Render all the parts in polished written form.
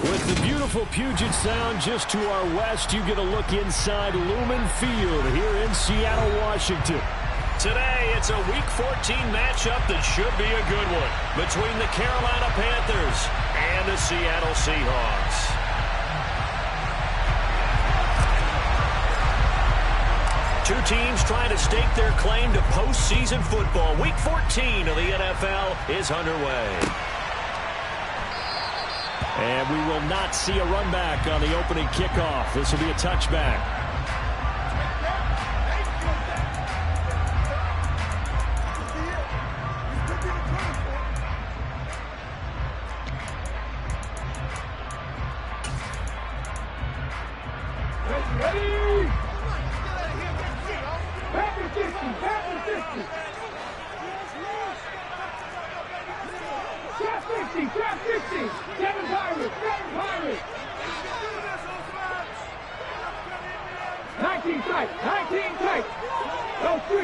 With the beautiful Puget Sound just to our west, you get a look inside Lumen Field here in Seattle, Washington. Today, it's a Week 14 matchup that should be a good one between the Carolina Panthers and the Seattle Seahawks. Two teams trying to stake their claim to postseason football. Week 14 of the NFL is underway. And we will not see a run back on the opening kickoff. This will be a touchback.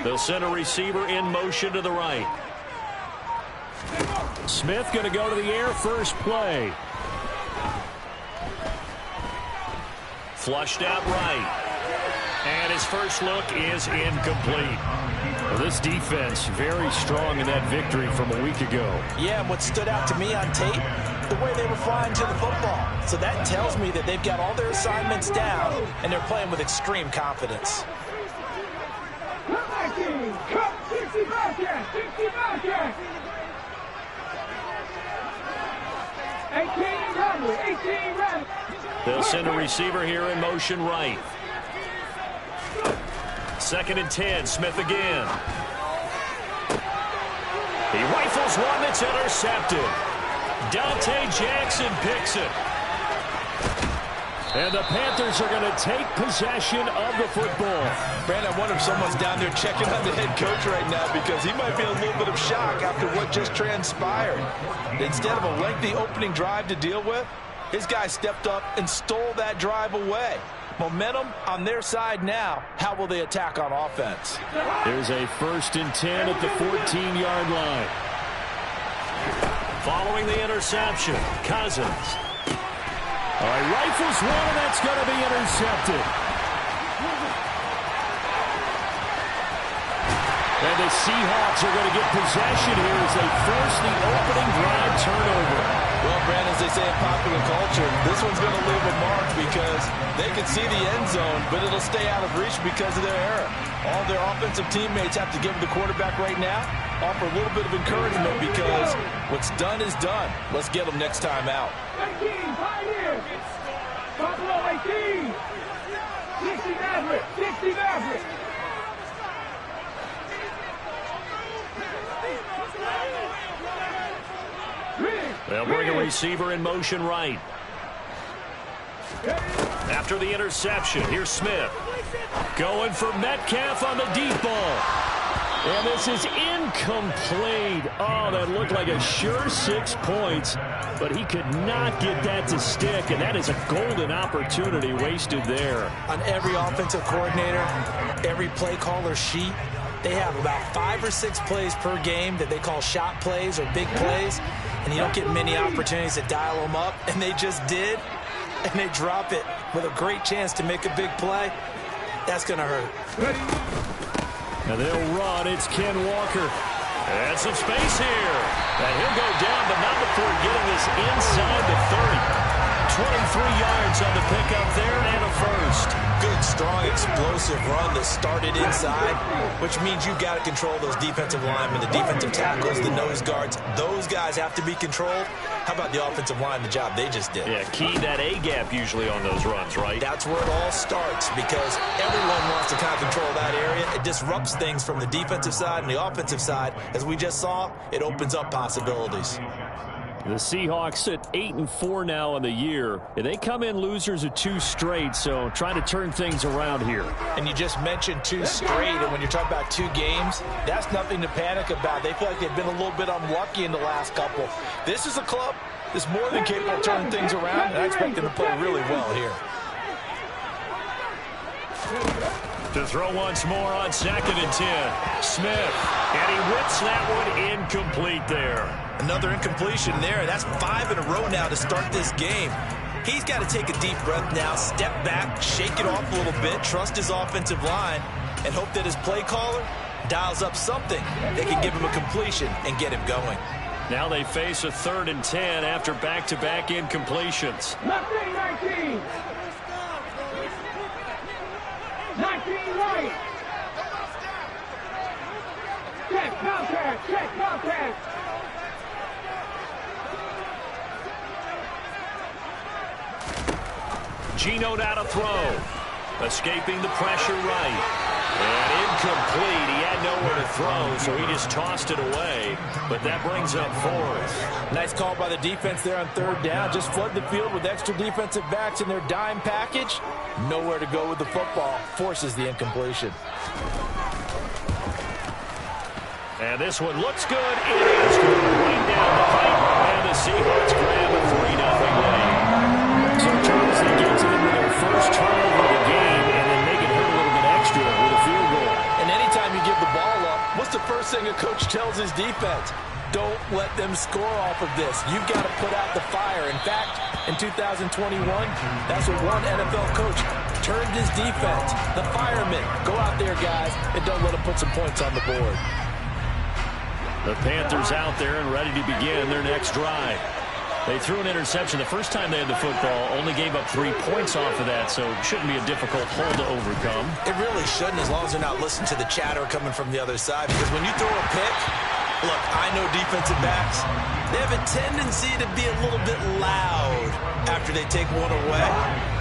The center receiver in motion to the right. Smith going to go to the air first play. Flushed out right. And his first look is incomplete. Well, this defense very strong in that victory from a week ago. Yeah, and what stood out to me on tape, the way they were flying to the football. So that tells me that they've got all their assignments down, and they're playing with extreme confidence. They'll send a receiver here in motion right. 2nd and 10, Smith again. He rifles one that's intercepted. Dante Jackson picks it. And the Panthers are going to take possession of the football. Brandon, I wonder if someone's down there checking on the head coach right now because he might be in a little bit of shock after what just transpired. Instead of a lengthy opening drive to deal with, his guy stepped up and stole that drive away. Momentum on their side now. How will they attack on offense? There's a 1st and 10 at the 14-yard line. Following the interception, Cousins. All right, rifles one, and that's going to be intercepted. And the Seahawks are going to get possession here as they force the opening drive turnover. Well, Brandon, as they say in popular culture, this one's going to leave a mark because they can see the end zone, but it'll stay out of reach because of their error. All their offensive teammates have to give the quarterback right now, offer a little bit of encouragement because what's done is done. Let's get them next time out. 18, Pioneer! Buffalo 18! 60 Maverick! 60 Maverick! They'll bring a receiver in motion right. After the interception, here's Smith. Going for Metcalf on the deep ball. And this is incomplete. Oh, that looked like a sure 6 points, but he could not get that to stick, and that is a golden opportunity wasted there. On every offensive coordinator, every play caller sheet, they have about 5 or 6 plays per game that they call shot plays or big plays, and you don't get many opportunities to dial them up, and they just did, and they drop it with a great chance to make a big play. That's going to hurt. Now they'll run. It's Ken Walker. And some space here. And he'll go down, but not before getting this inside the 30. 23 yards on the pickup there and a first. Good, strong, explosive run that started inside, which means you've got to control those defensive linemen, the defensive tackles, the nose guards. Those guys have to be controlled. How about the offensive line, the job they just did? Yeah, key that A-gap usually on those runs, right? That's where it all starts because everyone wants to kind of control that area. It disrupts things from the defensive side and the offensive side. As we just saw, it opens up possibilities. The Seahawks at 8-4 now on the year. And they come in losers of 2 straight, so trying to turn things around here. And you just mentioned 2 straight, and when you're talking about 2 games, that's nothing to panic about. They feel like they've been a little bit unlucky in the last couple. This is a club that's more than capable of turning things around, and I expect them to play really well here. To throw once more on 2nd and 10. Smith, and he whips that one incomplete there. Another incompletion there. That's 5 in a row now to start this game. He's got to take a deep breath now, step back, shake it off a little bit, trust his offensive line, and hope that his play caller dials up something that can give him a completion and get him going. Now they face a 3rd and 10 after back-to-back incompletions. 19. 19 right. Check contact. Check contact. Geno now to throw. Escaping the pressure right. And incomplete. He had nowhere to throw, so he just tossed it away. But that brings up 4th. Nice call by the defense there on 3rd down. Just flood the field with extra defensive backs in their dime package. Nowhere to go with the football. Forces the incompletion. And this one looks good. It is good. Rain down the pipe. And the Seahawks grab a 3-0 lead. So, Charles, they get to them with their first turnover of the game, and then make it hurt a little bit extra with a field goal. And anytime you give the ball up, what's the first thing a coach tells his defense? Don't let them score off of this. You've got to put out the fire. In fact, in 2021, that's what one NFL coach turned his defense. The firemen. Go out there, guys, and don't let them put some points on the board. The Panthers out there and ready to begin their next drive. They threw an interception the first time they had the football, only gave up 3 points off of that, so it shouldn't be a difficult hole to overcome. It really shouldn't, as long as they're not listening to the chatter coming from the other side, because when you throw a pick, look, I know defensive backs, they have a tendency to be a little bit loud after they take one away,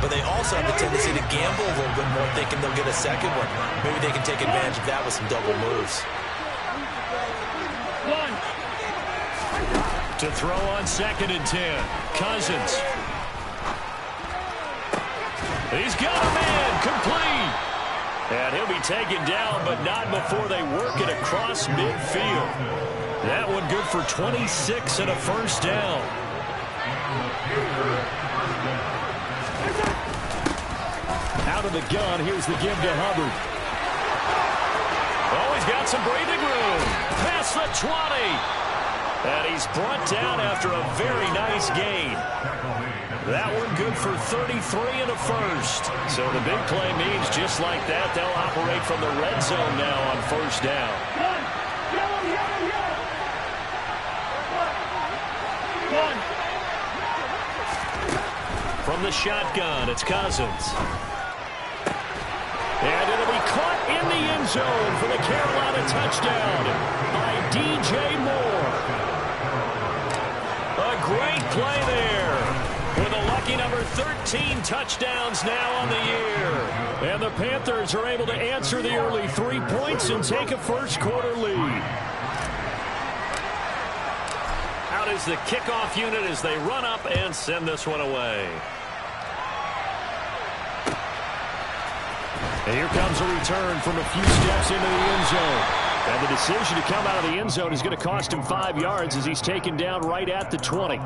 but they also have a tendency to gamble a little bit more, thinking they'll get a second one. Maybe they can take advantage of that with some double moves. To throw on 2nd and 10. Cousins. He's got a man. Complete. And he'll be taken down, but not before they work it across midfield. That one good for 26 and a first down. Out of the gun, here's the give to Hubbard. Oh, he's got some breathing room. Past the 20. And he's brought down after a very nice gain. That one good for 33 and a first. So the big play means just like that, they'll operate from the red zone now on first down. From the shotgun, it's Cousins. And it'll be caught in the end zone for the Carolina touchdown by DJ Moore. A great play there with a lucky number 13 touchdowns now on the year. And the Panthers are able to answer the early 3 points and take a first quarter lead. Out is the kickoff unit as they run up and send this one away. And here comes a return from a few steps into the end zone. And the decision to come out of the end zone is going to cost him 5 yards as he's taken down right at the 20.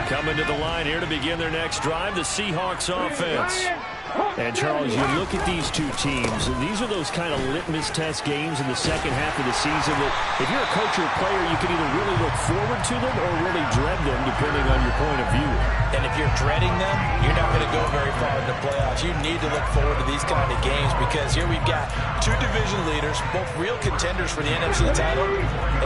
Coming to the line here to begin their next drive, the Seahawks offense. And, Charles, you look at these two teams, and these are those kind of litmus test games in the second half of the season that if you're a coach or a player, you can either really look forward to them or really dread them, depending on your point of view. And if you're dreading them, you're not going to go very far in the playoffs. You need to look forward to these kind of games because here we've got two division leaders, both real contenders for the NFC title.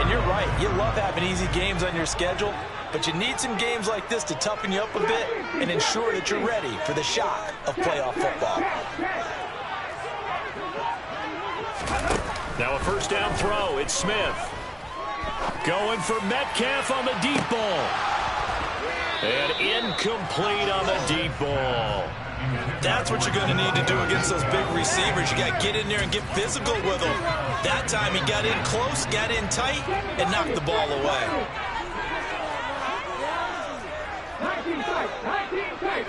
And you're right, you love having easy games on your schedule, but you need some games like this to toughen you up a bit and ensure that you're ready for the shock of playoff football. Now a first down throw. It's Smith. Going for Metcalf on the deep ball. And incomplete on the deep ball. That's what you're going to need to do against those big receivers. You got to get in there and get physical with them. That time he got in close, got in tight, and knocked the ball away. 19 tight.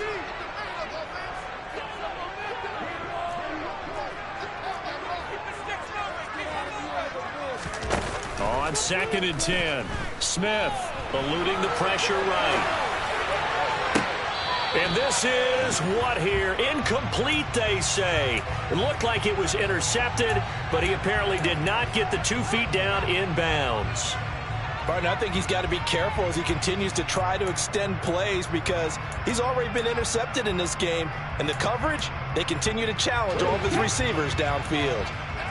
On 2nd and 10, Smith eluding the pressure right. And this is what here? Incomplete, they say. It looked like it was intercepted, but he apparently did not get the 2 feet down inbounds. Barton, I think he's got to be careful as he continues to try to extend plays because he's already been intercepted in this game. And the coverage, they continue to challenge all of his receivers downfield.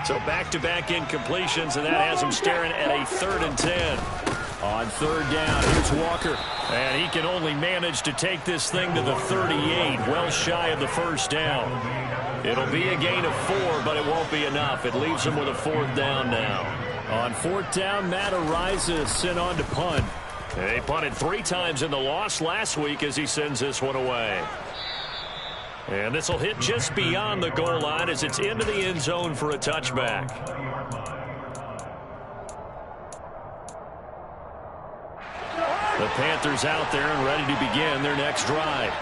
So back-to-back incompletions, and that has him staring at a 3rd and 10. On 3rd down, here's Walker. And he can only manage to take this thing to the 38, well shy of the 1st down. It'll be a gain of 4, but it won't be enough. It leaves him with a 4th down now. On 4th down, Matt Araiza sent on to punt. They punted 3 times in the loss last week as he sends this one away. And this will hit just beyond the goal line as it's into the end zone for a touchback. The Panthers out there and ready to begin their next drive.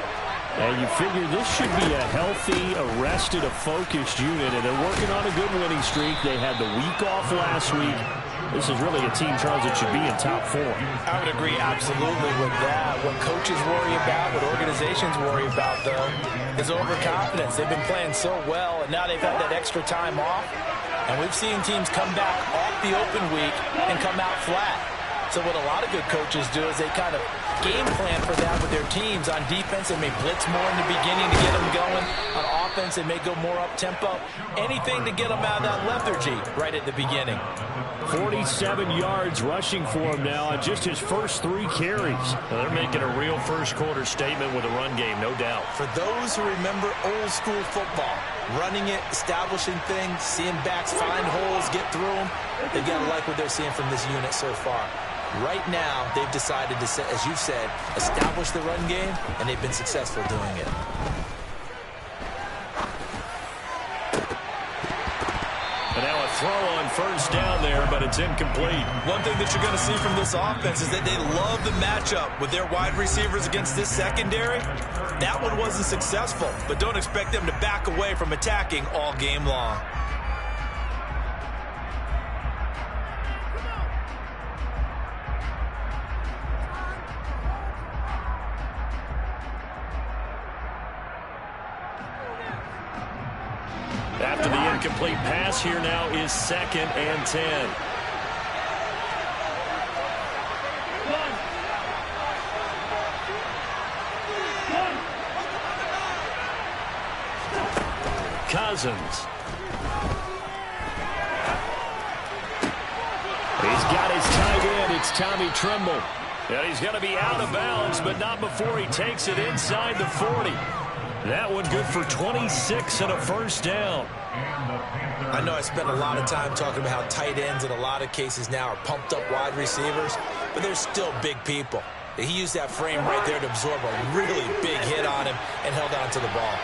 And you figure this should be a healthy, arrested, a focused unit, and they're working on a good winning streak. They had the week off last week. This is really a team, Charles, that should be in top 4. I would agree absolutely with that. What coaches worry about, what organizations worry about, though, is overconfidence. They've been playing so well, and now they've had that extra time off. And we've seen teams come back off the open week and come out flat. So what a lot of good coaches do is they kind of game plan for that with their teams. On defense, they may blitz more in the beginning to get them going. On offense, they may go more up-tempo. Anything to get them out of that lethargy right at the beginning. 47 yards rushing for him now on just his first 3 carries. Well, they're making a real first-quarter statement with a run game, no doubt. For those who remember old-school football, running it, establishing things, seeing backs find holes, get through them, they've got to like what they're seeing from this unit so far. Right now, they've decided to, as you said, establish the run game, and they've been successful doing it. And now a throw on 1st down there, but it's incomplete. One thing that you're going to see from this offense is that they love the matchup with their wide receivers against this secondary. That one wasn't successful, but don't expect them to back away from attacking all game long. After the incomplete pass, here now is 2nd and 10. Cousins. He's got his tight end. It's Tommy Tremble. And he's going to be out of bounds, but not before he takes it inside the 40. That one good for 26 and a 1st down. I know I spent a lot of time talking about how tight ends in a lot of cases now are pumped up wide receivers, but they're still big people. He used that frame right there to absorb a really big hit on him and held on to the ball.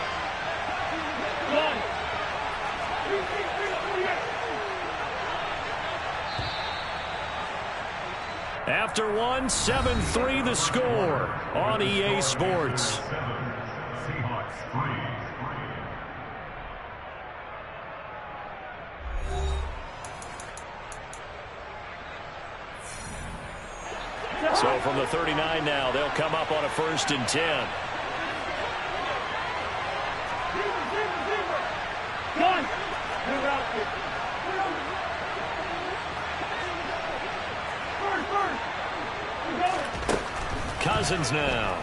After one, 7-3 the score on EA Sports. So from the 39 now, they'll come up on a 1st and 10. Cousins now.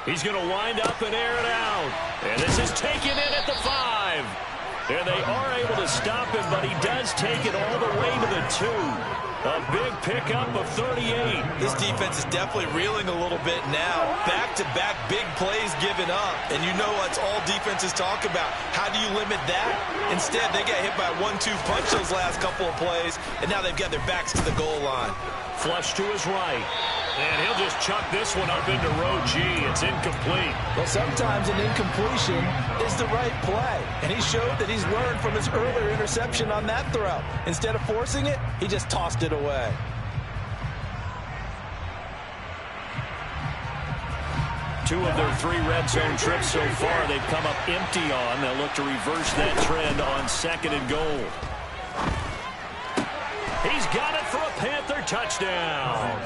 He's going to wind up and air it out. And this is taken in at the 5. And they are able to stop him, but he does take it all the way to the 2. A big pickup of 38. This defense is definitely reeling a little bit now. Back-to-back big plays given up. And you know what all defenses talk about. How do you limit that? Instead, they got hit by a 1-2 punch those last couple of plays, and now they've got their backs to the goal line. Flush to his right. And he'll just chuck this one up into row G. It's incomplete. Well, sometimes an incompletion is the right play. And he showed that he's learned from his earlier interception on that throw. Instead of forcing it, he just tossed it away. Two of their 3 red zone trips so far, they've come up empty on. They'll look to reverse that trend on 2nd and goal. He's got it for a Panther touchdown.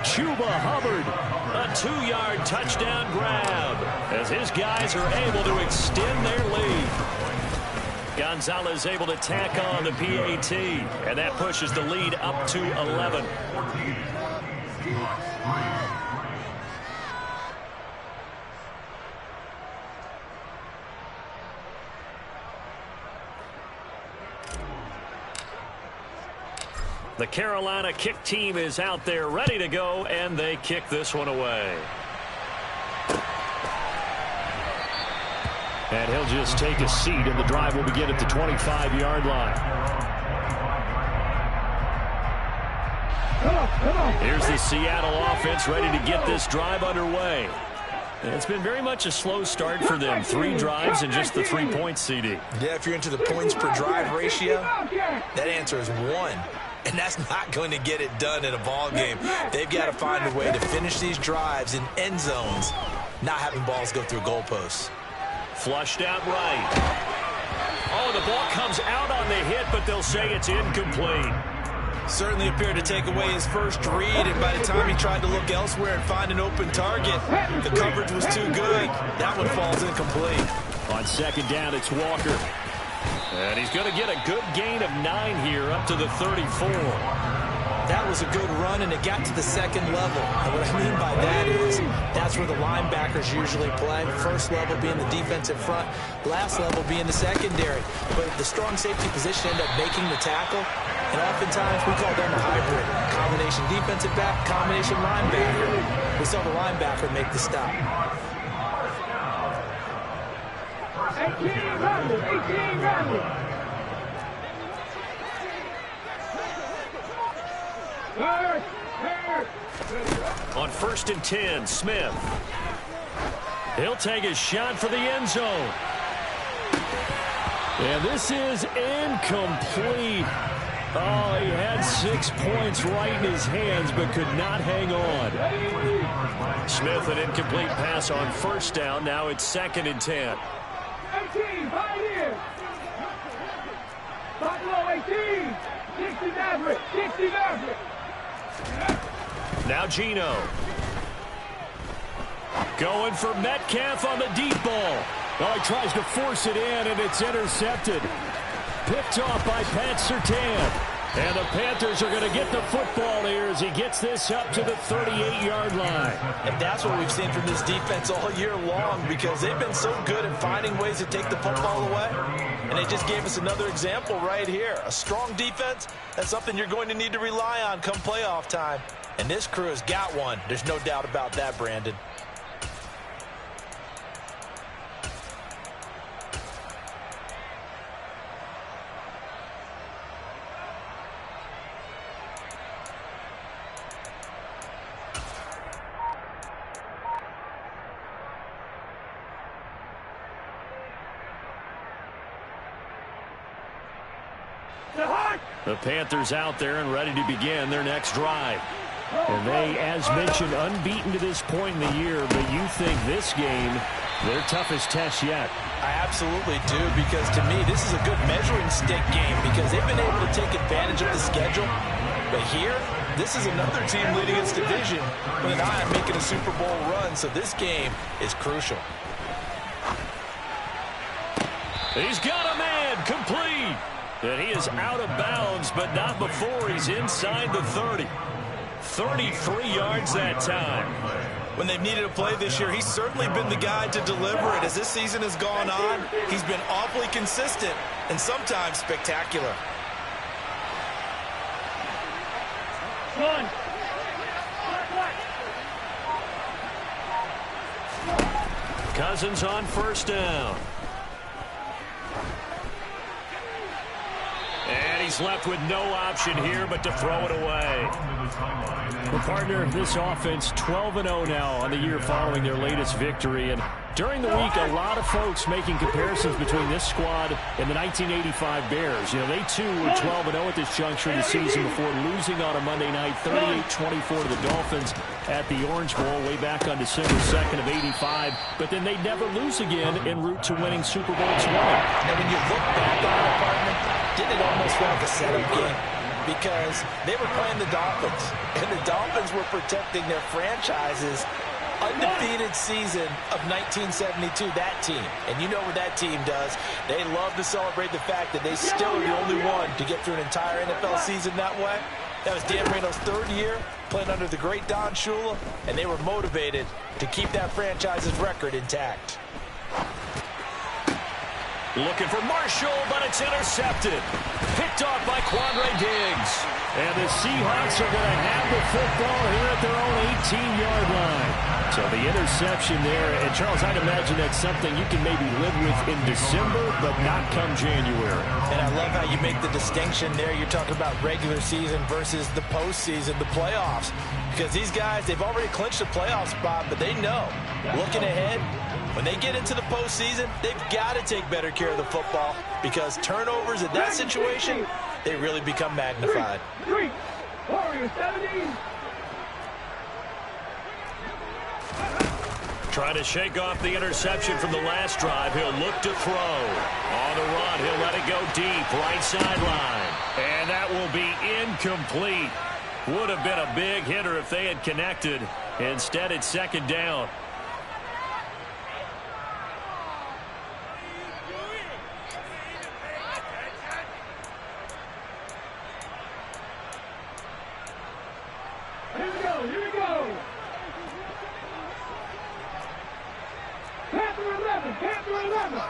Chuba Hubbard. A 2-yard touchdown grab as his guys are able to extend their lead. Gonzalez able to tack on the PAT, and that pushes the lead up to 11. The Carolina kick team is out there ready to go, and they kick this one away. And he'll just take a seat, and the drive will begin at the 25-yard line. Here's the Seattle offense ready to get this drive underway. And it's been very much a slow start for them. 3 drives and just the 3 points, CD. Yeah, if you're into the points per drive ratio, that answer is 1. And that's not going to get it done in a ball game. They've got to find a way to finish these drives in end zones, not having balls go through goalposts. Flushed out right. Oh, the ball comes out on the hit, but they'll say it's incomplete. Certainly appeared to take away his first read, and by the time he tried to look elsewhere and find an open target, the coverage was too good. That one falls incomplete. On second down, it's Walker. And he's going to get a good gain of 9 here, up to the 34. That was a good run, and it got to the second level. And what I mean by that is that's where the linebackers usually play. First level being the defensive front, last level being the secondary. But the strong safety position ended up making the tackle. And oftentimes we call them a hybrid. Combination defensive back, combination linebacker. We saw the linebacker make the stop. 18 Rebels. On 1st and 10, Smith. He'll take a shot for the end zone. And this is incomplete. Oh, he had 6 points right in his hands, but could not hang on. Smith, an incomplete pass on 1st down. Now it's 2nd and 10. 18, Pioneers. Buffalo 18. 60 Maverick. 60 Maverick. Now Geno. Going for Metcalf on the deep ball. Oh, he tries to force it in, and it's intercepted. Picked off by Pat Surtain. And the Panthers are going to get the football here as he gets this up to the 38-yard line. And that's what we've seen from this defense all year long, because they've been so good at finding ways to take the football away. And they just gave us another example right here. A strong defense, that's something you're going to need to rely on come playoff time. And this crew has got one. There's no doubt about that, Brandon. The Panthers out there and ready to begin their next drive. And they, as mentioned, unbeaten to this point in the year, but you think this game, their toughest test yet. I absolutely do, because to me, this is a good measuring stick game because they've been able to take advantage of the schedule. But here, this is another team leading its division with an eye on making a Super Bowl run, so this game is crucial. He's got a man, complete. And he is out of bounds, but not before he's inside the 30. 33 yards that time. When they've needed a play this year, he's certainly been the guy to deliver it. As this season has gone on, he's been awfully consistent and sometimes spectacular. Cousins on 1st down. And he's left with no option here but to throw it away. Well, partner, this offense 12-0 now on the year following their latest victory. And during the week, a lot of folks making comparisons between this squad and the 1985 Bears. You know, they too were 12-0 at this juncture of the season before losing on a Monday night 38-24 to the Dolphins at the Orange Bowl way back on December 2nd of 85. But then they'd never lose again en route to winning Super Bowl 20. And when you look back on it, partner, didn't it almost feel like a setup game? because they were playing the Dolphins, and the Dolphins were protecting their franchise's undefeated season of 1972, that team. And you know what that team does. They love to celebrate the fact that they still are the only one to get through an entire NFL season that way. That was Dan Marino's third year playing under the great Don Shula, and they were motivated to keep that franchise's record intact. Looking for Marshall, but it's intercepted. Picked off by Quandre Diggs. And the Seahawks are going to have the football here at their own 18-yard line. So the interception there. And, Charles, I'd imagine that's something you can maybe live with in December, but not come January. And I love how you make the distinction there. You're talking about regular season versus the postseason, the playoffs. Because these guys, they've already clinched a playoff spot, but they know, looking ahead, when they get into the postseason, they've got to take better care of the football because turnovers in that situation, they really become magnified. Warriors 17. Trying to shake off the interception from the last drive. He'll look to throw. On the run, he'll let it go deep, right sideline. And that will be incomplete. Would have been a big hitter if they had connected. Instead, it's second down. Here we go. Panther 11, Panther 11.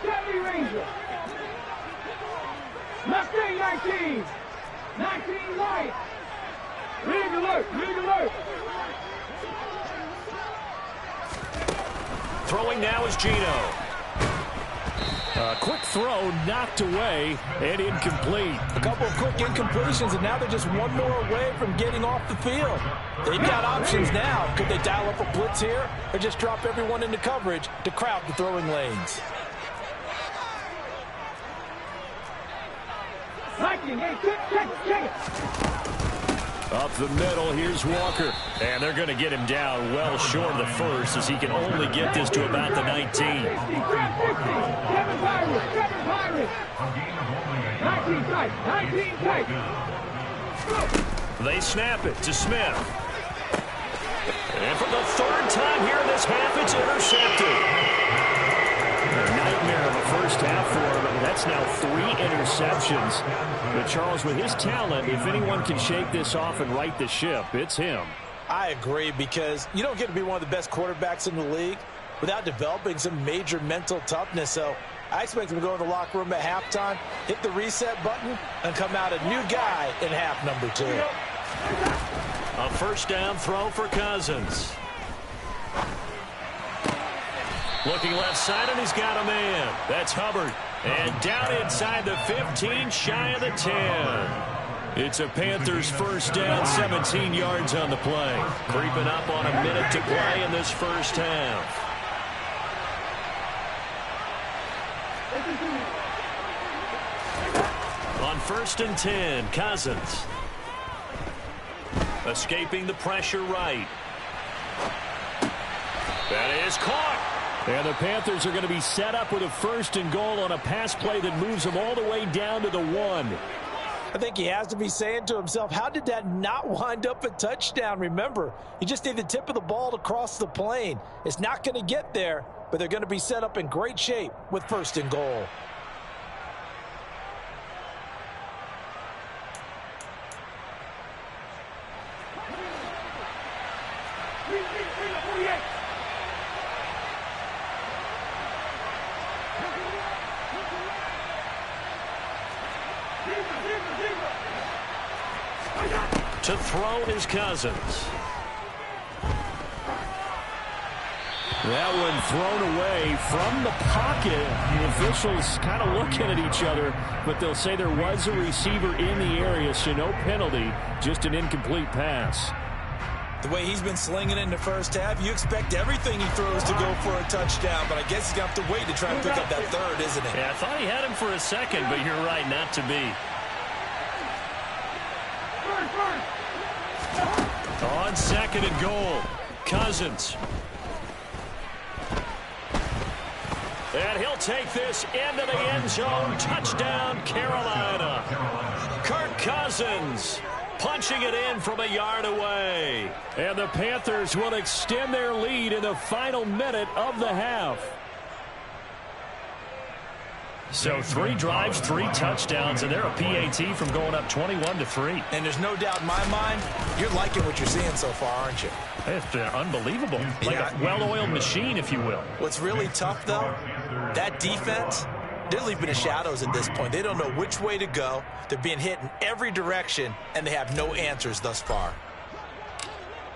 70 Ranger. Mustang 19. 19 light. Rig alert. Throwing now is Gino. Quick throw, knocked away, and incomplete. A couple of quick incompletions, and now they're just one more away from getting off the field. They've got options now. Could they dial up a blitz here or just drop everyone into coverage to crowd the throwing lanes? Check it. Up the middle, here's Walker. And they're going to get him down well short of the first as he can only get this to about the 19. 7 Pirates. 19 tight. They snap it to Smith. And for the third time here in this half, it's intercepted. A nightmare of a first half for him. That's now 3 interceptions. But Charles, with his talent, if anyone can shake this off and right the ship, it's him. I agree, because you don't get to be one of the best quarterbacks in the league without developing some major mental toughness. So I expect him to go in the locker room at halftime, hit the reset button, and come out a new guy in half number 2. A first down throw for Cousins. Looking left side, and he's got a man. That's Hubbard. And down inside the 15, shy of the 10. It's a Panthers first down, 17 yards on the play. Creeping up on a minute to play in this first half. On 1st and 10, Cousins. Escaping the pressure right. That is caught. And the Panthers are going to be set up with a 1st and goal on a pass play that moves them all the way down to the 1. I think he has to be saying to himself, how did that not wind up a touchdown? Remember, he just need the tip of the ball to cross the plane. It's not going to get there, but they're going to be set up in great shape with 1st and goal. To throw is Cousins. That one thrown away from the pocket. The officials kind of looking at each other, but they'll say there was a receiver in the area, so no penalty, just an incomplete pass. The way he's been slinging it in the first half, you expect everything he throws to go for a touchdown, but I guess he's going to have to wait to try and pick up that third, isn't it? Yeah, I thought he had him for a second, but you're right, not to be. On 2nd and goal, Cousins. And he'll take this into the end zone. Touchdown, Carolina. Kirk Cousins punching it in from a yard away. And the Panthers will extend their lead in the final minute of the half. So 3 drives, 3 touchdowns, and they're a PAT from going up 21-3. And there's no doubt in my mind, you're liking what you're seeing so far, aren't you? It's been unbelievable. Like a well-oiled machine, if you will. What's really tough, though, that defense, they're leaping the shadows at this point. They don't know which way to go. They're being hit in every direction, and they have no answers thus far.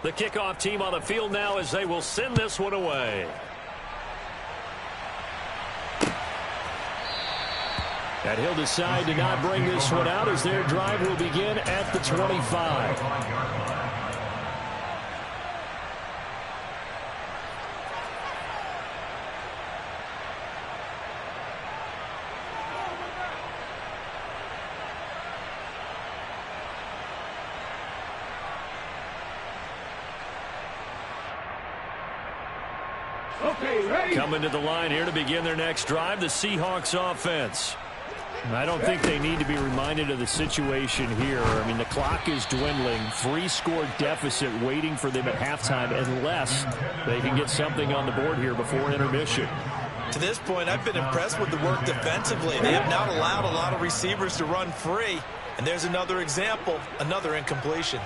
The kickoff team on the field now as they will send this one away. And he'll decide to not bring this one out as their drive will begin at the 25. Okay, ready? Coming to the line here to begin their next drive, the Seahawks offense. I don't think they need to be reminded of the situation here. I mean, the clock is dwindling. 3-score deficit waiting for them at halftime unless they can get something on the board here before intermission. To this point, I've been impressed with the work defensively. They have not allowed a lot of receivers to run free. And there's another example, another incompletion.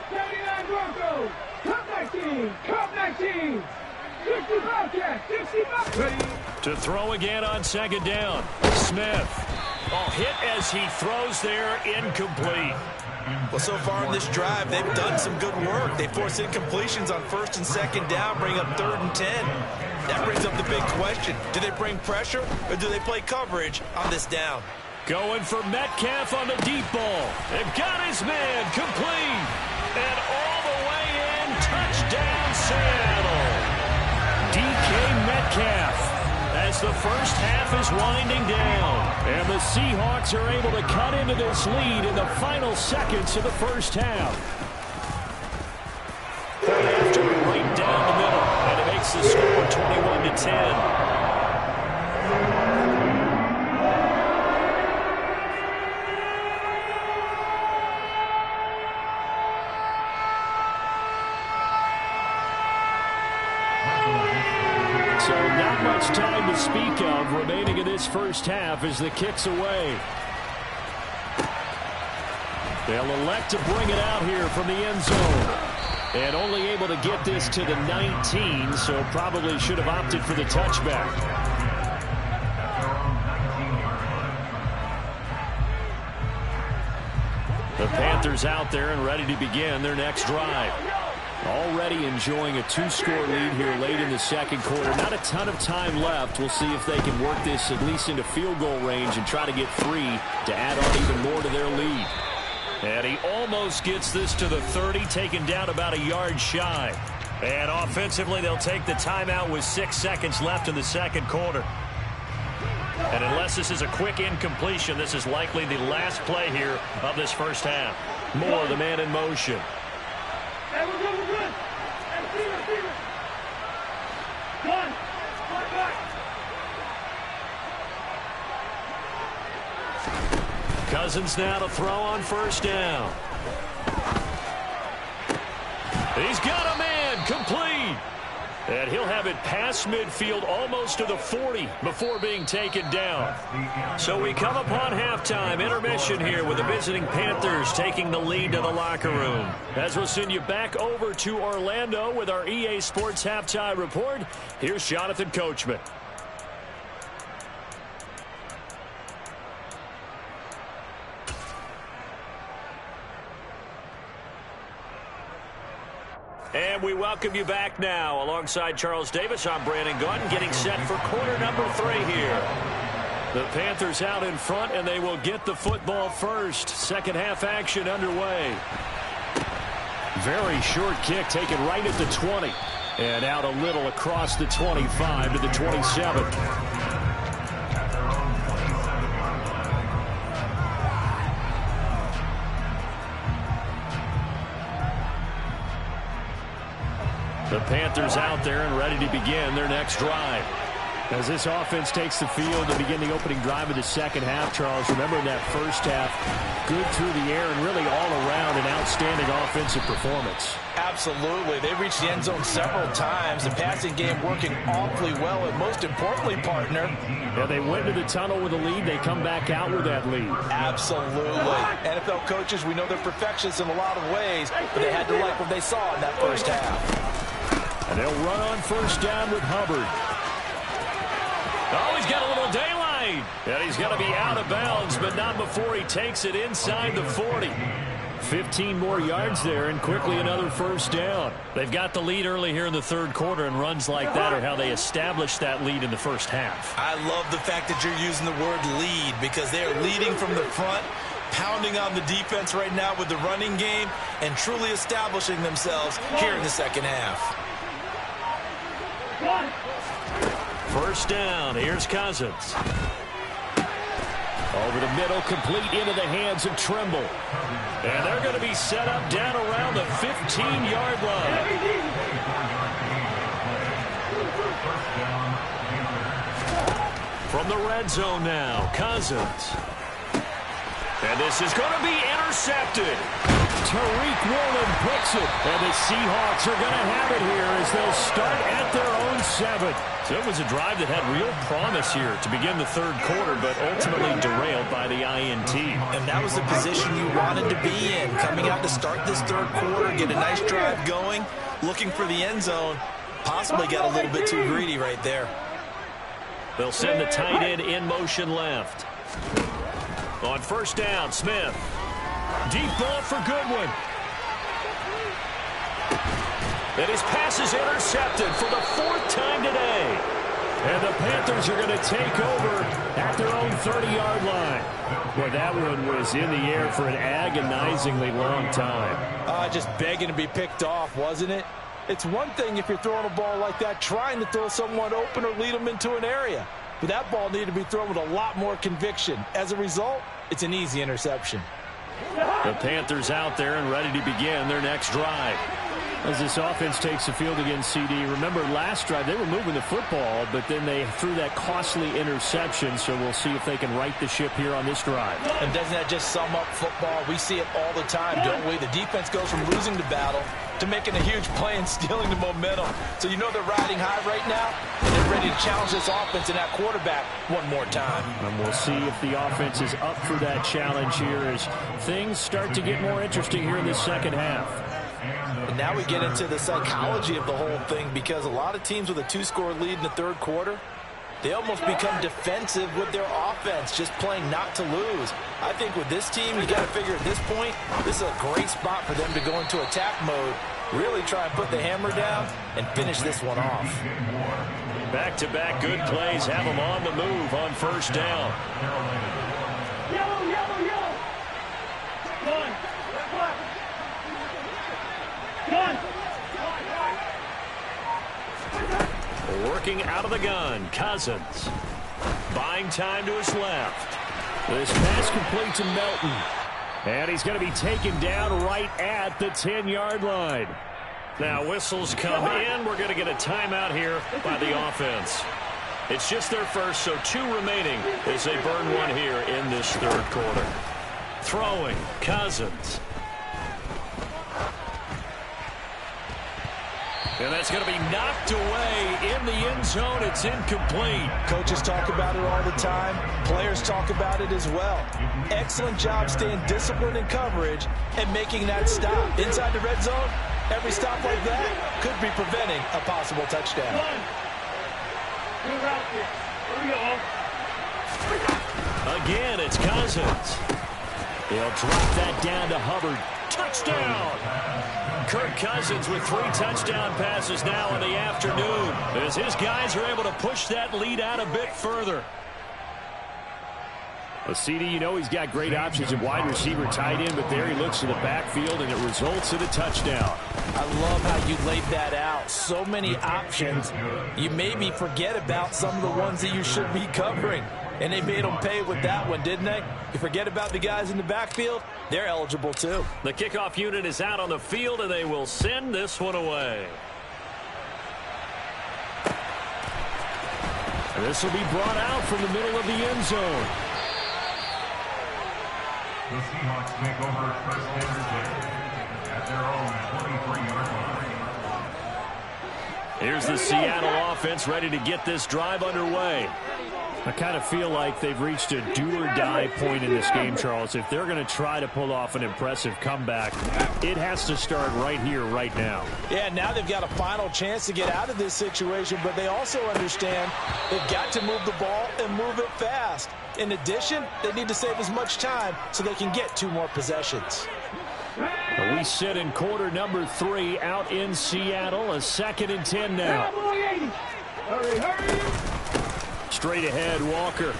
79 Broncos. Cup 19. Cup 19. 60 Bobcats. 60 Bobcats. Ready? To throw again on second down. Smith. Oh, hit as he throws there, incomplete. Well, so far in this drive, they've done some good work. They force incompletions on 1st and 2nd down, bring up 3rd and 10. That brings up the big question. Do they bring pressure or do they play coverage on this down? Going for Metcalf on the deep ball. They've got his man complete. And all the way in, touchdown Seattle. DK Metcalf as the first half is winding down. And the Seahawks are able to cut into this lead in the final seconds of the first half. After right down the middle, and it makes the score 21-10. So not much time to speak of remaining in this first half as the kick's away. They'll elect to bring it out here from the end zone. And only able to get this to the 19, so probably should have opted for the touchback. The Panthers out there and ready to begin their next drive. Already enjoying a 2-score lead here late in the second quarter. Not a ton of time left. We'll see if they can work this at least into field goal range and try to get free to add on even more to their lead. And he almost gets this to the 30, taken down about a yard shy. And offensively, they'll take the timeout with 6 seconds left in the second quarter. And unless this is a quick incompletion, this is likely the last play here of this first half. Moore, the man in motion. Hey, we're good, we're good. Hey, receiver. One. Back. Cousins now to throw on first down. He's got a man, complete. And he'll have it past midfield almost to the 40 before being taken down. So we come upon halftime, intermission here with the visiting Panthers taking the lead to the locker room. As we'll send you back over to Orlando with our EA Sports Halftime Report, here's Jonathan Coachman. And we welcome you back now. Alongside Charles Davis, I'm Brandon Gunn, getting set for quarter number 3 here. The Panthers out in front, and they will get the football first. Second half action underway. Very short kick taken right at the 20. And out a little across the 25 to the 27. The Panthers out there and ready to begin their next drive. As this offense takes the field to begin the opening drive of the second half, Charles, remember in that first half, good through the air and really all around an outstanding offensive performance. Absolutely. They reached the end zone several times. The passing game working awfully well, and most importantly, partner. Yeah, they went to the tunnel with a lead. They come back out with that lead. Absolutely. NFL coaches, we know they're perfectionists in a lot of ways, but they had to like what they saw in that first half. And they'll run on first down with Hubbard. Oh, he's got a little daylight. And he's going to be out of bounds, but not before he takes it inside the 40. 15 more yards there, and quickly another first down. They've got the lead early here in the third quarter, and runs like that are how they established that lead in the first half. I love the fact that you're using the word lead, because they are leading from the front, pounding on the defense right now with the running game, and truly establishing themselves here in the second half. First down. Here's Cousins. Over the middle, complete into the hands of Trimble. And they're going to be set up down around the 15-yard line. From the red zone now, Cousins. And this is going to be intercepted. Tariq Woolen picks it. And the Seahawks are going to have it here as they'll start at their own 7. So it was a drive that had real promise here to begin the third quarter, but ultimately derailed by the INT. And that was the position you wanted to be in, coming out to start this third quarter, get a nice drive going, looking for the end zone. Possibly got a little bit too greedy right there. They'll send the tight end in motion left. On first down, Smith. Deep ball for Goodwin. And his pass is intercepted for the 4th time today. And the Panthers are going to take over at their own 30-yard line. Boy, that one was in the air for an agonizingly long time. Just begging to be picked off, wasn't it? It's one thing if you're throwing a ball like that, trying to throw someone open or lead them into an area. But that ball needed to be thrown with a lot more conviction. As a result, it's an easy interception. The Panthers out there and ready to begin their next drive. As this offense takes the field against CD, remember last drive they were moving the football, but then they threw that costly interception, so we'll see if they can right the ship here on this drive. And doesn't that just sum up football? We see it all the time, don't we? The defense goes from losing the battle to making a huge play and stealing the momentum. So you know they're riding high right now, and they're ready to challenge this offense and that quarterback one more time. And we'll see if the offense is up for that challenge here as things start to get more interesting here in the second half. And now we get into the psychology of the whole thing, because a lot of teams with a 2-score lead in the third quarter, they almost become defensive with their offense, just playing not to lose. I think with this team, you got to figure at this point, this is a great spot for them to go into attack mode, really try and put the hammer down and finish this one off. Back-to-back good plays have them on the move on first down. Yellow, yellow, yellow. One. Working out of the gun, Cousins. Buying time to his left. This pass complete to Melton. And he's going to be taken down right at the 10-yard line. Now whistles come in. We're going to get a timeout here by the offense. It's just their first, so 2 remaining as they burn one here in this third quarter. Throwing, Cousins. And that's going to be knocked away in the end zone. It's incomplete. Coaches talk about it all the time. Players talk about it as well. Excellent job staying disciplined in coverage and making that stop. Inside the red zone, every stop like that could be preventing a possible touchdown. Again, it's Cousins. He'll drop that down to Hubbard. Touchdown! Kirk Cousins with 3 touchdown passes now in the afternoon, as his guys are able to push that lead out a bit further. Well, CD, you know he's got great options at wide receiver, tight end, but there he looks to the backfield, and it results in a touchdown. I love how you laid that out. So many options. You maybe forget about some of the ones that you should be covering. And they made them pay with that one, didn't they? You forget about the guys in the backfield, they're eligible too. The kickoff unit is out on the field, and they will send this one away. This will be brought out from the middle of the end zone. The Seahawks take over first and 10 at their own 23-yard line. Here's the Seattle offense ready to get this drive underway. I kind of feel like they've reached a do-or-die point in this game, Charles. If they're going to try to pull off an impressive comeback, it has to start right here, right now. Yeah, now they've got a final chance to get out of this situation, but they also understand they've got to move the ball and move it fast. In addition, they need to save as much time so they can get 2 more possessions. We sit in quarter number 3 out in Seattle. A 2nd and 10 now. Hurry, hurry. Straight ahead, Walker.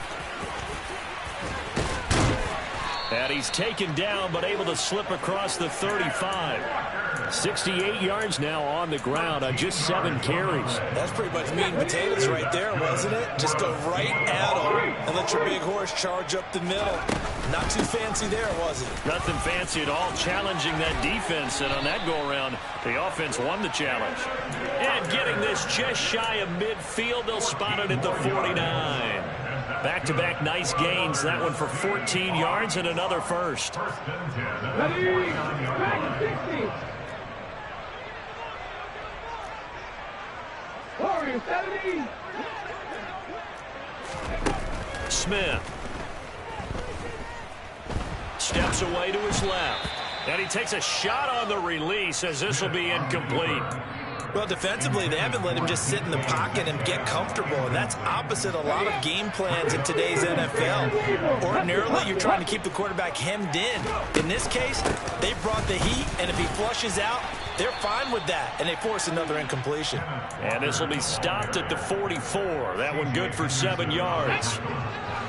And he's taken down, but able to slip across the 35. 68 yards now on the ground on just 7 carries. That's pretty much meat and potatoes right there, wasn't it? Just go right at them and let your big horse charge up the middle. Not too fancy there, was it? Nothing fancy at all, challenging that defense, and on that go-around, the offense won the challenge. And getting this just shy of midfield, they'll spot it at the 49. Back-to-back nice gains, that one for 14 yards and another first. Ready, back 60. Warriors 70. Smith steps away to his left. And he takes a shot on the release as this will be incomplete. Well, defensively, they haven't let him just sit in the pocket and get comfortable, and that's opposite a lot of game plans in today's NFL. Ordinarily, you're trying to keep the quarterback hemmed in. In this case, they brought the heat, and if he flushes out, they're fine with that, and they force another incompletion. And this will be stopped at the 44. That one good for 7 yards.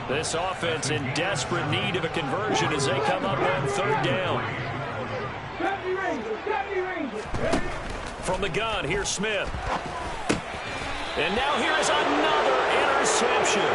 This offense in desperate need of a conversion as they come up on 3rd down. 70 Rangers. From the gun, here's Smith. And now here is another interception.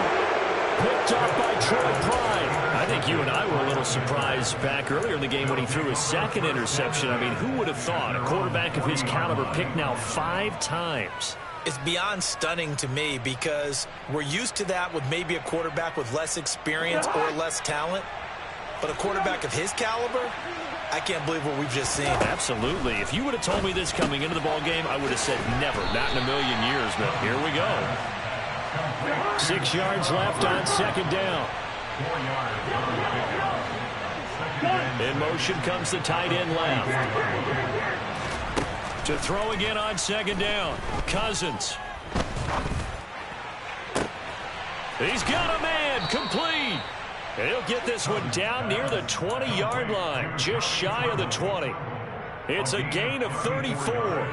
Picked up by Troy Pride. I think you and I were a little surprised back earlier in the game when he threw his 2nd interception. I mean, who would have thought a quarterback of his caliber picked now 5 times? It's beyond stunning to me because we're used to that with maybe a quarterback with less experience or less talent. But a quarterback of his caliber, I can't believe what we've just seen. Absolutely. If you would have told me this coming into the ball game, I would have said never, not in a million years. But here we go. 6 yards left on 2nd down. In motion comes the tight end left. To throw again on 2nd down. Cousins. He's got a man. Complete. And he'll get this one down near the 20-yard line. Just shy of the 20. It's a gain of 34.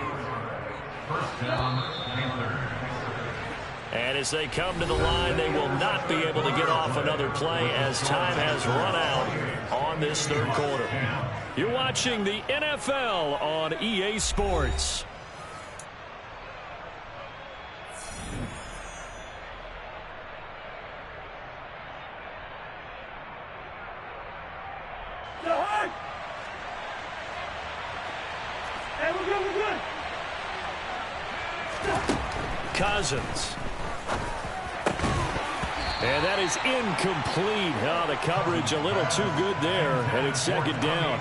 And as they come to the line, they will not be able to get off another play as time has run out on this 3rd quarter. You're watching the NFL on EA Sports. Hey, we're good. Cousins. And that is incomplete. Oh, the coverage a little too good there, and it's 2nd down.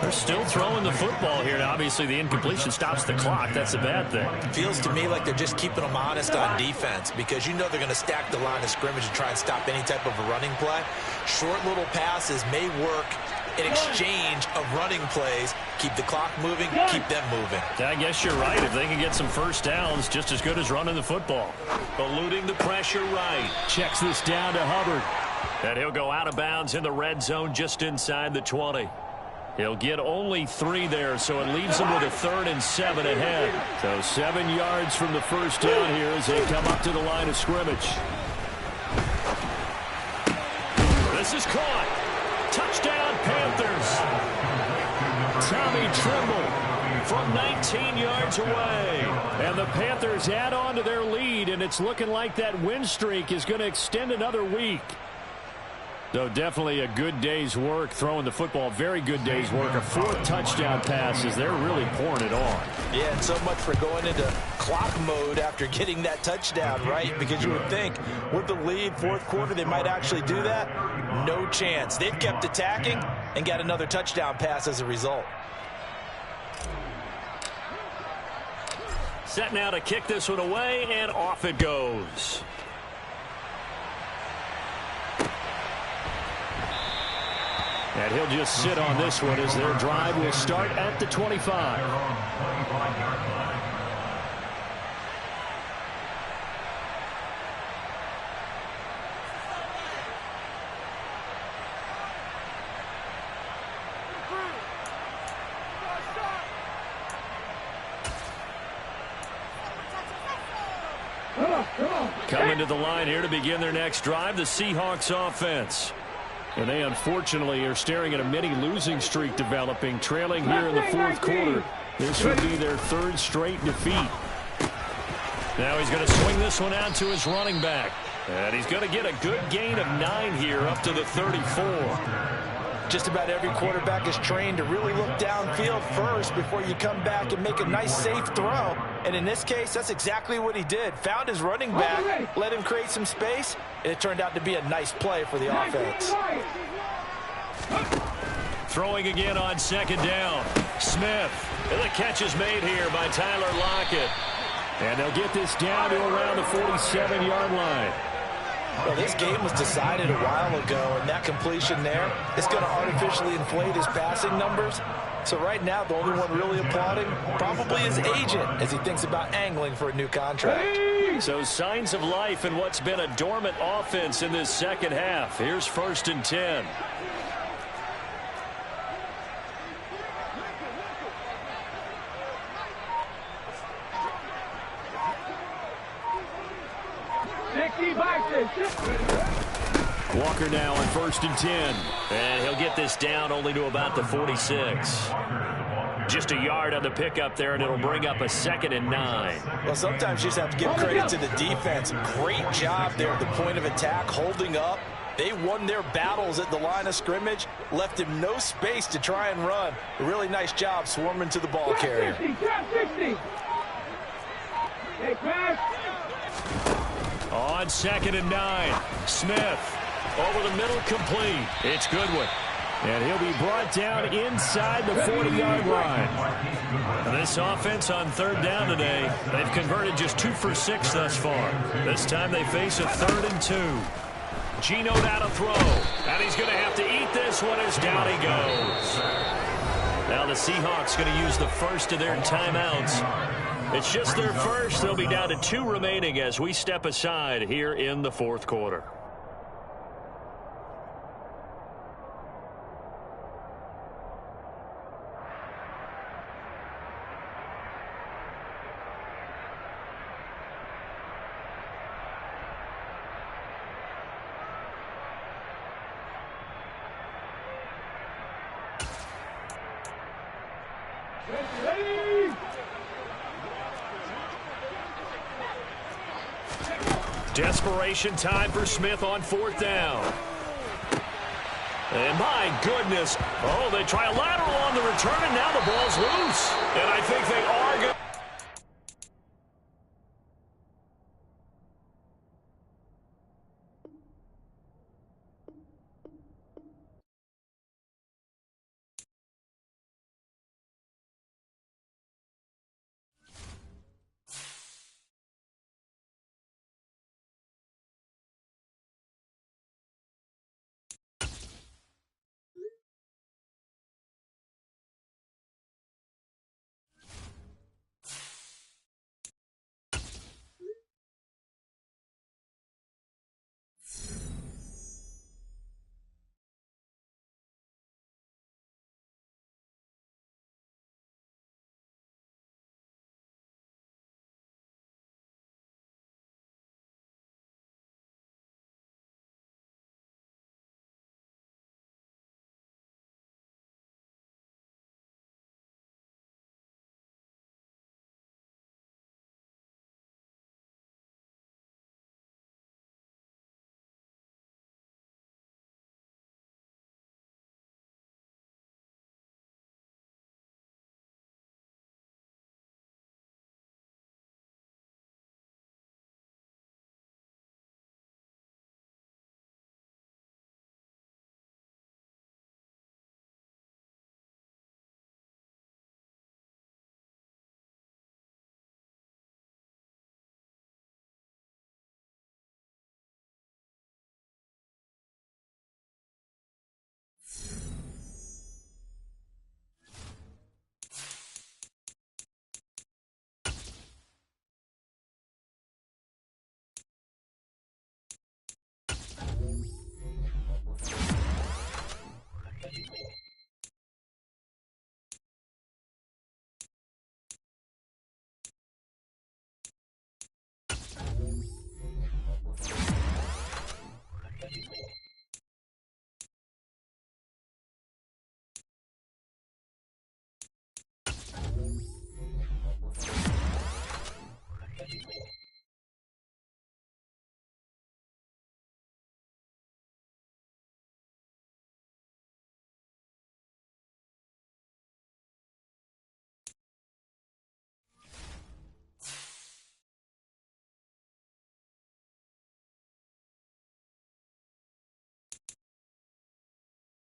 They're still throwing the football here. Now, obviously, the incompletion stops the clock. That's a bad thing. Feels to me like they're just keeping them honest on defense because you know they're going to stack the line of scrimmage and try and stop any type of a running play. Short little passes may work in exchange of running plays. Keep the clock moving, keep them moving. I guess you're right. If they can get some first downs, just as good as running the football. Eluding the pressure right. Checks this down to Hubbard. And he'll go out of bounds in the red zone just inside the 20. He'll get only 3 there, so it leaves him with a 3rd and 7 ahead. So 7 yards from the first down here as they come up to the line of scrimmage. This is caught. Touchdown, Panthers. Tommy Tremble from 19 yards away. And the Panthers add on to their lead, and it's looking like that win streak is going to extend another week. So definitely a good day's work throwing the football. Very good day's work. A 4th touchdown pass as they're really pouring it on. Yeah, and so much for going into clock mode after getting that touchdown, right? Because you would think with the lead, 4th quarter, they might actually do that. No chance. They've kept attacking and got another touchdown pass as a result. Set now to kick this one away, and off it goes. And he'll just sit on this one as their drive will start at the 25. Coming to the line here to begin their next drive, the Seahawks offense. And they unfortunately are staring at a mini losing streak developing, trailing here in the 4th quarter. This would be their 3rd straight defeat. Now he's going to swing this one out to his running back. And he's going to get a good gain of 9 here up to the 34. Just about every quarterback is trained to really look downfield first before you come back and make a nice, safe throw. And in this case, that's exactly what he did. Found his running back, let him create some space, and it turned out to be a nice play for the offense. Throwing again on 2nd down. Smith. And the catch is made here by Tyler Lockett. And they'll get this down to around the 47-yard line. Well, this game was decided a while ago, and that completion there is going to artificially inflate his passing numbers. So right now, the only one really applauding probably his agent as he thinks about angling for a new contract. So signs of life in what's been a dormant offense in this second half. Here's 1st and 10. Walker now on 1st and 10. And he'll get this down only to about the 46. Just a yard on the pickup there, and it'll bring up a 2nd and 9. Well, sometimes you just have to give credit to the defense. Great job there at the point of attack, holding up. They won their battles at the line of scrimmage, left him no space to try and run. A really nice job swarming to the ball carrier. On 2nd and 9, Smith over the middle, complete. It's Goodwin. And he'll be brought down inside the 40-yard line. And this offense on 3rd down today, they've converted just 2 for 6 thus far. This time they face a 3rd and 2. Geno down to throw. And he's going to have to eat this one as down he goes. Now the Seahawks going to use the first of their timeouts. It's just their first. They'll be down to 2 remaining as we step aside here in the 4th quarter. Desperation time for Smith on 4th down. And my goodness, oh, they try a lateral on the return, and now the ball's loose. And I think they are going